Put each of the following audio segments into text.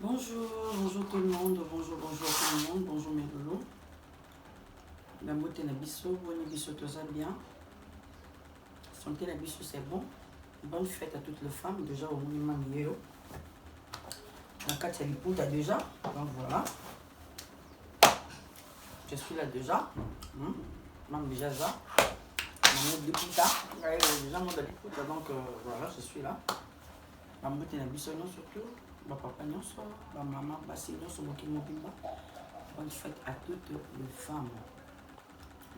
Bonjour, bonjour tout le monde, bonjour tout le monde, bonjour mes loulous. La beauté na biso, bonne biso tout ça bien. Santé na biso c'est bon. Bonne fête à toutes les femmes, déjà au minimum hier. La carte c'est l'ipouta déjà, donc voilà. Je suis là déjà. Même déjà ça. Mon l'ipouta, déjà mon l'ipouta, donc voilà, je suis là. La beauté na biso non surtout. Ma papa nyonso, ma maman basi nyonso moki mobimba. Bonne fête à toutes les femmes.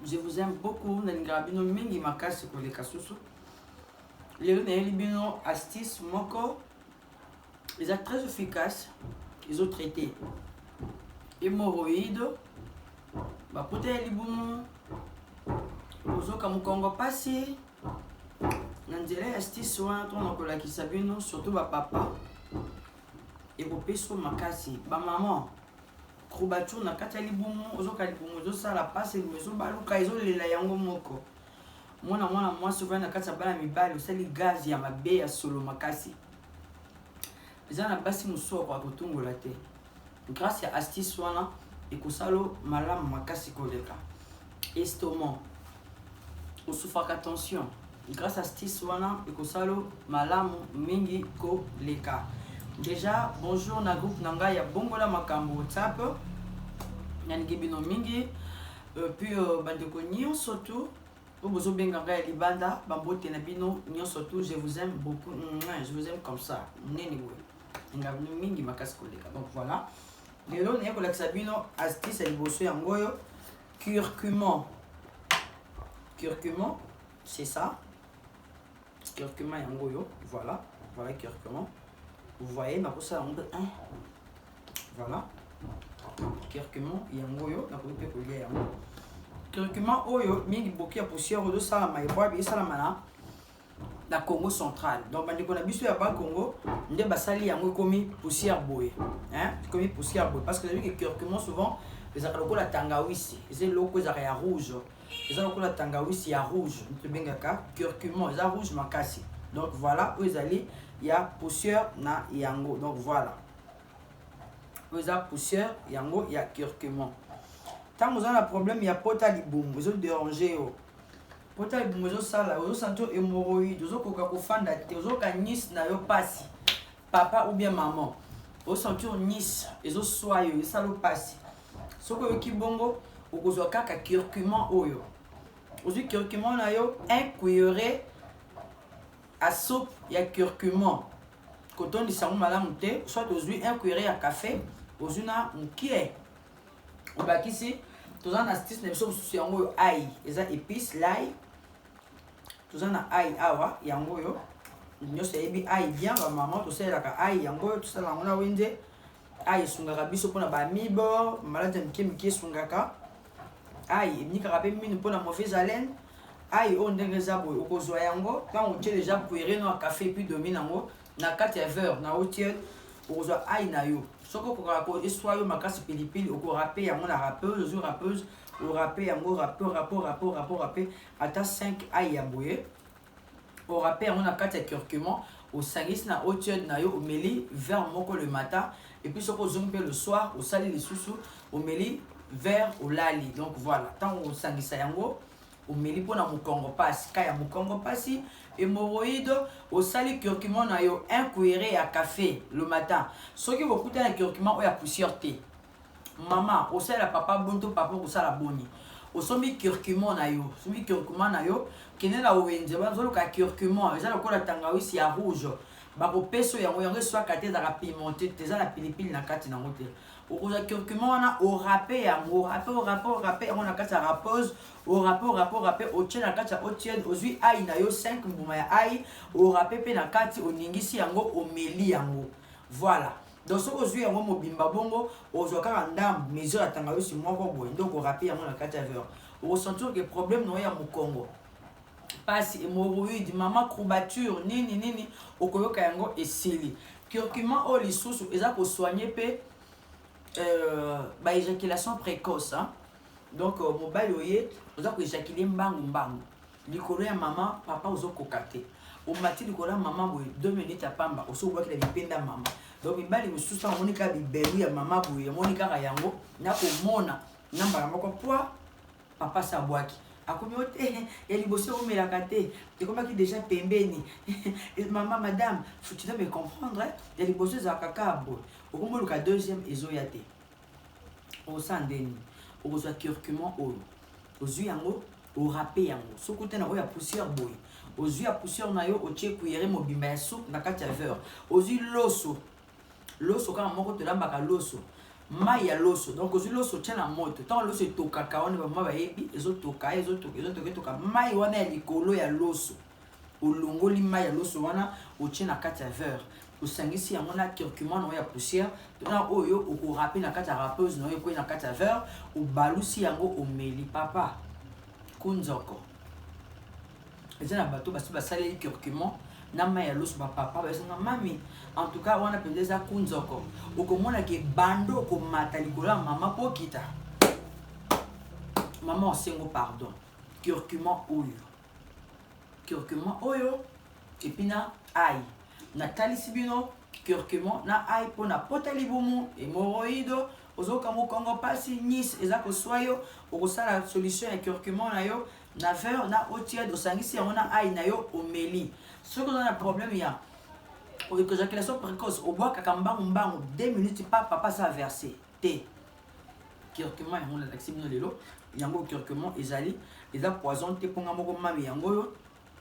Je vous aime beaucoup. Nalingabino mingi makasi koleka susu. Lelo na libino astuce moko. Ils sont très efficaces. Ils ont traité hémorroïdes. Ba pote libumu. Ozoka mukongo pasi. Nanzela astuce wana tona kolakisa bino surtout ba papa. Et pour peso makasi ba maman Krubatou na kati ya libumu ozoka libumu ozosala pasi limeso baluka ezolela yango moko mwana mwasi okoya na kati ya bana mibali osali gaz ya mabe ya solo makasi eza na basi mosusu akoka kotungola te grâce ya astuce wana ekosalo malamu makasi koleka estomac osufaka tension grâce à astuce wana ekosalo malamu mingi koleka. Déjà, bonjour na groupe nanga ya bongola makambo WhatsApp. Yangi bino mingi. Puis bandeko nyon surtout. Pour bozo benganga ya libanda, bambote na bino nyon surtout, je vous aime beaucoup. Je vous aime comme ça. Neni we. Nga bino mingi makasi koleka. Donc voilà. Lelo na kolakisa bino astuce ya liboso yango yo. Curcuma. Curcuma, c'est ça. Curcuma yango yo. Voilà. Voilà curcuma. Vous voyez, ma pousse à l'ombre 1. Voilà. Curcuma, yangoyo, na kope kolia yango. Curcuma oyo, mingi boki ya poussière de salama et bois, salamana. Na Congo central. Donc, bandeko na biso ya ba Congo, nde basali yango komi poussière boye. Hein? Komi poussière boye. Parce que vous savez que curcuma souvent, les arloko la tangawisi. Les loko les ya rouge. Les arloko la tangawisi ya rouge. Nous bengaka curcuma, les rouge makasi. Donc voilà, vous allez. Il y a poussière na yango. Donc voilà. Vous avez poussière, yango, il y a curcuma. Tant que vous avez un problème, il y a pota liboum. Vous avez dérangé. Pota liboum, vous avez ça là. Vous avez senti hémorroïde. Vous avez kokafanda. Vous avez nis na yo pasi. Papa ou bien maman. Vous avez senti nis. Vous avez soyo. Vous avez pasi. Ce que vous avez bongo, vous avez kaka curcuma oyo. Vous avez curcuma na yo. Un cuillerée à soupe, il y a curcuma. Quand on dit ça, on a soit aujourd'hui un cuillerée à café, aujourd'hui un kié. On va ici, tout ça, on a astuce, mais sauf si on a ail, les épices, l'ail, tout ça, on a ail, awa, yango yo. Nous c'est ail bien, maman, tout ça, là, ail, yango, tout ça, là, on a winde, ail, sungaka, biso, pour la bamibo, malade, miki, sungaka, ail, ni carapé, mine, pour la mauvaise haleine. Aïe, on déjà boy, au yango, quand on tient déjà poiré dans un café puis domine en na 4 verres, na hautier, au aïe na yo. Ce qu'on raconte, histoire yo makasi pilipili, au rappé, yango la rappeuse, au rappé, yango rappé, à 5 aïe à boyer. Au rappé, on a 4 curcuma, au sangis na hautier na yo, au meli, vers moko le matin, et puis ce qu'on zombe le soir, au sali les sous, au meli, vers au lali. Donc voilà, tant au sangis yango. Au meli pour na mukongo pasi kaya mukongo pasi hémorroïde au sali curcuma na yo un cuillerée à café le matin ce qui vous coûte un curcuma ou ya poussière thé maman au sali papa bonto papa au sala boni au sombi curcuma na yo kene la wenze ba zolo ka curcuma eza lokola tangawisi ya rouge ba ko peso yango soit kate za pimenté teza la pilipili na kati na ngote au curcuma wana au râpé yango râpé on a kati ya rapose au râpé au tien na kati ya au tien ozui aïe na yo 5 mbuma ya aïe au râpé pe na kati o ningisi yango o meli yango voilà donc ce ozui yango mobimba bongo ozwa kaka ndam mesure atanga yo si moko boye donc au râpé yango na kati ya verre au sentir que problème no ya mukongo pasi hémorroïde mama courbature nini okoyoka yango esili curcuma o lisusu eza ko soigner pe éjaculation précoce hein? Donc mobile oye oza ko éjaculer mbangu likolo ya maman papa ozo kokate o mati likolo ya maman boye 2 minutes à pamba oso boki la bipenda maman donc mibali mosusu amonika bibelu ya maman boye amonika yango na komona nambala moko poa papa sabwaki akomi ote ya liboso omelaka te ekomaki déjà pembeni maman madame tu dois me comprendre ya liboso ezalaka kaka boye okomoluka deuxième ezoya te osandeni okozwa curcuma oyo ozwi yango orape yango soki te na oyo ya poussière boye ozwi ya poussière na yo otie cuillère mobimba ya soupe na kati ya verre ozwi loso kaka moko tolambaka loso mai ya loso donc ozwi loso otie na moto ntango loso etokaka wana bamama bayebi ezotoka mai wana ya likolo ya loso olongoli mai ya loso wana otie na kati ya verre osangisi yango na curcuma na oyo ya poussière tona oyo okorape na kati ya rapeuse na oyo ekwei na kati ya verre obalusi yango omeli papa kunzoko eza na bato basi basaleli curcuma na mai ya loso bapapa basenga mami en tout cas wana mpenza eza kunzoko okomona ke bando okomata likolo ya mama po okita mama osengo pardon curcuma oyo epi na ai natalisi bino curcuma na ai mpo na pota libumu hémorroïde ozoka mokongo mpasi nice eza kozwa yo okosala solution ya curcuma na yo na verre na eau tiède osangisi yango na ai na yo omeli soki oza na problème ya éjaculation précoce obwakaka mbangu 2 minutes pa papa sa verse te curcuma yango nalakisi bino lelo yango curcuma ezali eza poison te mponga moko mami yango oyo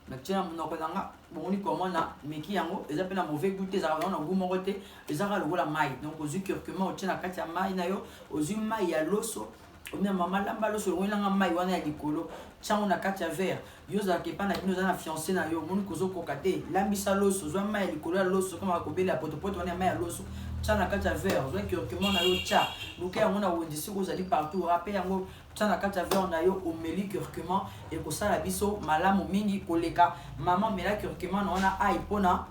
natia na monoko nanga bomoni komona meki yango eza mpe na mauvais goût te ezalaka na goût moko te ezalaka lokola mai donc ozwi curcuma otie na kati ya mai na yo ozwi mai ya loso omia mama lamba loso olongolanga mai wana ya likolo tiango na kati ya verre yo ozalaka epa na bino oza na fiancé na yo omoni kozokoka te lambisa loso ozwa mai ya likolo ya loso kama bakobela ya potopoto wana ya mai ya loso tia na kati ya verre ozwa curcuma na yo tia luka yango na wenze soki ozali partout rape yango tia na kati ya verre na yo omeli curcuma ekosala biso malamu mingi koleka mama mela curcuma na wana ai mpona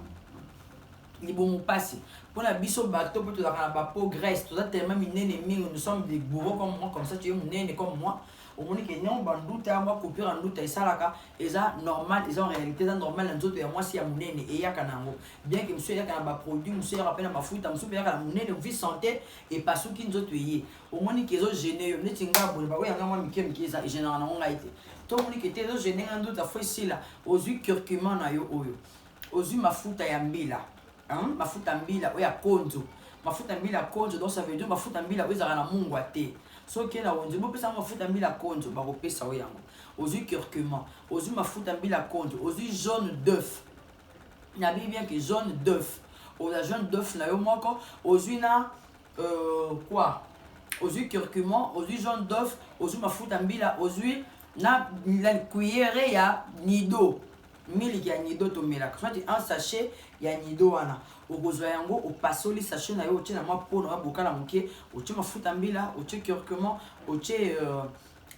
libumu pasi mpona biso bato mpo tozalaka na bapeau graisse toza tellement minene mingi nous sommes des bourreaux comme moi comme ça tu es monene comme moi omoni ke nyongo banduta yango akopira nduta esalaka eza normal eza en réalité eza normal na nzoto ya mwasi ya monene eyaka nango bien ke mosu eyaka na baproduit mosu eyaka mpe na mafuta mosu mpe eyaka na monene vi santé epasuki nzoto eye omoni ke ezogene yo neti nga boye bakoyanga mwa mike mike eza egenaka nango ngai te to omoni ke te ezogene nga nduta fo esila ozwi curcuma na yo oyo ozwi mafuta ya mbila mafuta mbila oyo ya konzo mafuta mbila konzo donc ça veut dire mafuta mbila oyo ezalaka na mungwa te soki na wenze bopesa mafuta mbila konzo bakopesa oyo yango ozwi curcuma ozwi mafuta mbila konzo ozwi jaune d'œuf nabi bien que jaune d'œuf oza jaune d'œuf na yo moko ozwi na quoi ozwi curcuma ozwi jaune d'œuf ozwi mafuta mbila ozwi na cuillère ya nido miliki ya nido tomelaka soit un sachet ya nido wana okozwa yango opasoli sachet na yo otie na mwa pono ya bokala moke otie mafuta mbila otie curcuma otie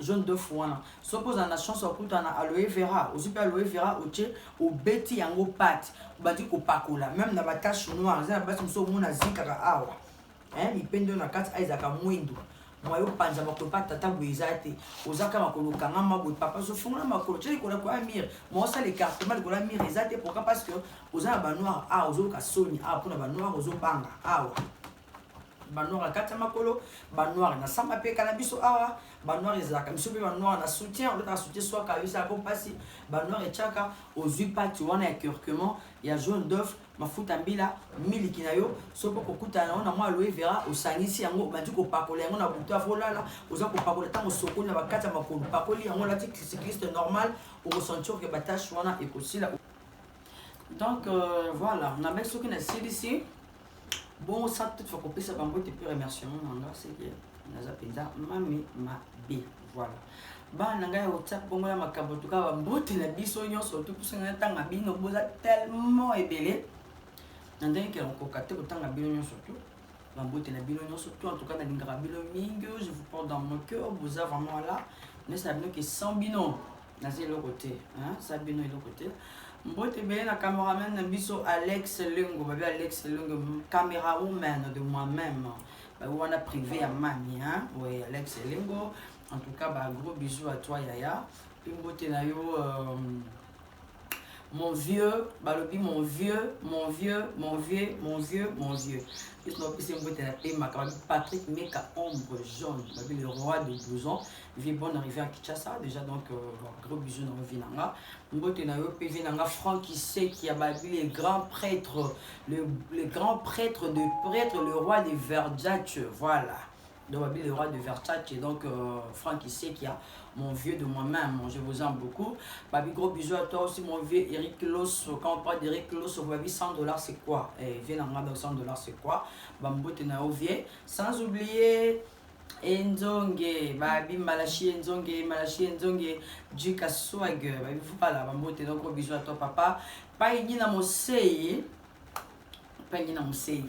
jaune d'œuf wana soki ozala na chance okuta na aloe vera ozwi mpe aloe vera otie obeti yango pate obandi kopakola même na batache noire eza na basi mosu omona zikaka awa lipende oyo na kati ezalaka mwindu mwayo panza makolo pa tata boye eza te ozaka makolo kangama boye papa ozofungola makolo tia likolo koya mire mosala écartement likolo ya mire eza te pourquoi parce que oza na banoire awa ozoluka soni awa mpona banoire ozobanga awa banoire kati ya makolo banoire na samba mpe kala biso awa banoire ezalaka biso mpe banoire na soutien olotaka soutien swaka esalaka mpasi banoire etiaka ozwi pati wana ya curcuma ya jaune d'œuf mafuta mbila miliki na yo soki okokutana yango na mwa aloe vera osangisi yango obandi kopakola yango na butu afo olala oza kopakola ntango osokoli na bakati ya makolo pakoli yango lati cycliste normal okosentir ke batache wana ekosila donc voilà na meki soki nasilisi bon ça toutefois kopesa bango te mpe remerciement na nga seke naza mpenza mami mabe voilà bana na ngai ya whatsapp bongo ya makambo tuka bambote na biso nyonso tokusanga ntanga bino boza tellement ebele na ndenge ke nakoka te kotanga bino nyonso tu bambote na bino nyonso tu en tout cas nalingaka bino mingi je vous porte dans mon cœur boza vraiment là nesala bino ke sans bino naza eloko te sa bino eloko te mbote ebele na cameraman na biso Alex Lengo babi Alex Lengo caméra woman de moi-même wana privé ya mami oui Alex Lengo en tout cas gros bisous à toi Yaya mbote na yo mon vieux, balobi mon vieux, mon vieux, mon vieux, mon vieux, mon vieux. Patrick Meka ombre jaune, le roi de blouson. Il est bon arrivé à Kinshasa déjà, donc gros bisous dans le Vinanga. Mbote na yo PV nanga Franck qui sait qui a babi les grands prêtres, le grand prêtre de prêtre, le roi des Versace, voilà. Donc le roi de Versace, donc Franck qui sait qui a mon vieux de moi-même, je vous aime beaucoup. Babi, gros bisous à toi aussi, mon vieux Eric Losso. Quand on parle d'Eric Losso, Babi, 100 $, c'est quoi? Viens en donc 100 $, c'est quoi? Bambo Tenao vient. Sans oublier Enzonge, Babi, Malachi Enzonge, Jika Swag. Babi, voilà, Bambo Tenao, gros bisous à toi, papa. Païni na Mosei. Païni na Mosei.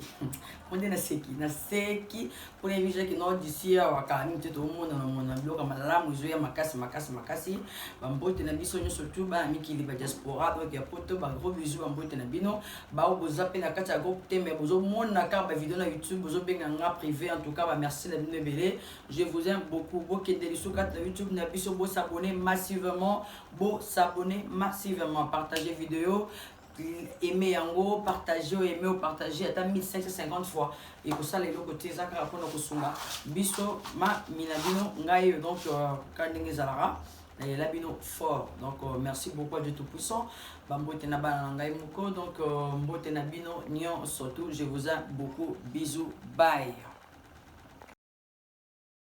Onde na seki pour les visions qui n'ont d'ici à Wakami tout le monde dans mon avion comme la musique makasi bambote na biso surtout ba ami qui liba diaspora donc ya poto ba gros bisous bambote na bino ba obozape na kati ya groupe te mais bozo mona ka ba vidéo na YouTube bozo benga nga privé en tout cas ba merci la bino belé je vous aime beaucoup boke deliso kati na YouTube na biso bo s'abonner massivement partager vidéo aimer yango, partager, à 1550 fois. Et pour ça, les deux côtés, ça va pour nous biso, ma minabino, ngaye, donc, kandenge zalara, et labino fort. Donc, merci beaucoup à Dieu Tout-Puissant. Bambote naba ngaye moko, donc, mbote nabino, nyon, surtout, je vous aime beaucoup. Bisous, bye.